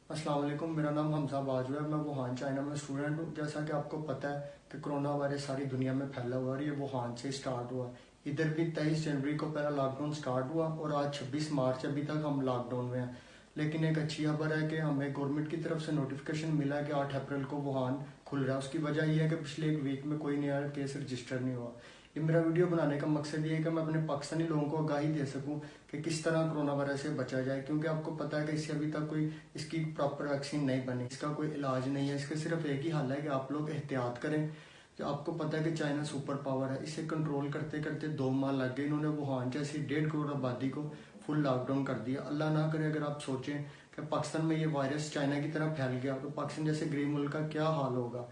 अस्सलाम वालेकुम, मेरा नाम हमजा बाजवा है। मैं वुहान चाइना में स्टूडेंट हूँ। जैसा कि आपको पता है कि कोरोना वायरस सारी दुनिया में फैला हुआ है और ये वुहान से स्टार्ट हुआ। इधर भी 23 जनवरी को पहला लॉकडाउन स्टार्ट हुआ और आज 26 मार्च अभी तक हम लॉकडाउन में हैं। लेकिन एक अच्छी खबर है कि हमें गवर्नमेंट की तरफ से नोटिफिकेशन मिला है कि 8 अप्रैल को वुहान खुल रहा है। उसकी वजह यह है कि पिछले एक वीक में कोई नया केस रजिस्टर नहीं हुआ। ये मेरा वीडियो बनाने का मकसद ये है कि मैं अपने पाकिस्तानी लोगों को आगाही दे सकूं कि किस तरह कोरोना वायरस से बचा जाए, क्योंकि आपको पता है कि इससे अभी तक कोई इसकी प्रॉपर वैक्सीन नहीं बनी, इसका कोई इलाज नहीं है। इसका सिर्फ एक ही हल है कि आप लोग एहतियात करें। कि आपको पता है कि चाइना सुपर पावर है, इसे कंट्रोल करते करते 2 माह लग गए। इन्होंने वुहान जैसी 1.5 करोड़ आबादी को फुल लॉकडाउन कर दिया। अल्लाह ना करे अगर आप सोचें कि पाकिस्तान में ये वायरस चाइना की तरह फैल गया तो पाकिस्तान जैसे गरीब मुल्क का क्या हाल होगा।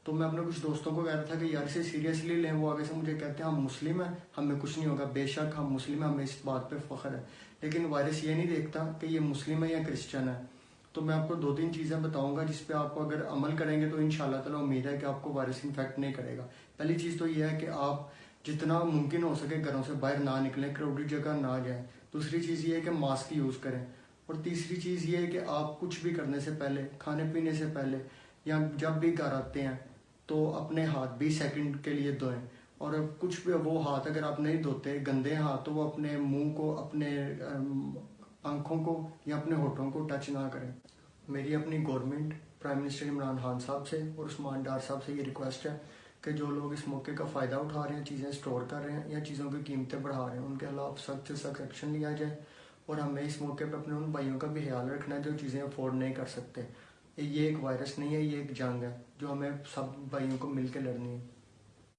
तो मैं अपने कुछ दोस्तों को कह रहा था कि यार इसे सीरियसली लें। वो आगे से मुझे कहते हैं हम मुस्लिम हैं, हमें कुछ नहीं होगा। बेशक हम मुस्लिम हैं, हमें इस बात पे फख्र है, लेकिन वायरस ये नहीं देखता कि ये मुस्लिम है या क्रिश्चियन है। तो मैं आपको 2-3 चीज़ें बताऊंगा जिस पे आप अगर अमल करेंगे तो इंशाल्लाह ताला उम्मीद है कि आपको वायरस इन्फेक्ट नहीं करेगा। पहली चीज़ तो ये है कि आप जितना मुमकिन हो सके घरों से बाहर ना निकलें, क्राउडेड जगह ना जाएं। दूसरी चीज़ ये है कि मास्क यूज़ करें। और तीसरी चीज़ ये है कि आप कुछ भी करने से पहले, खाने पीने से पहले या जब भी घर आते हैं तो अपने हाथ 20 सेकंड के लिए धोएं। और कुछ भी वो हाथ अगर आप नहीं धोते, गंदे हाथ, तो वो अपने मुंह को, अपने आंखों को या अपने होठों को टच ना करें। मेरी अपनी government, prime minister Imran Khan साहब से और उस्मान डार साहब से ये रिक्वेस्ट है कि जो लोग इस मौके का फ़ायदा उठा रहे हैं, चीज़ें स्टोर कर रहे हैं या चीज़ों की कीमतें बढ़ा रहे हैं, उनके खिलाफ सख्त से सख्त एक्शन लिया जाए। और हमें इस मौके पर अपने उन भाइयों का भी ख्याल रखना है जो चीज़ें अफोर्ड नहीं कर सकते। ये एक वायरस नहीं है, ये एक जंग है जो हमें सब भाइयों को मिल के लड़नी है।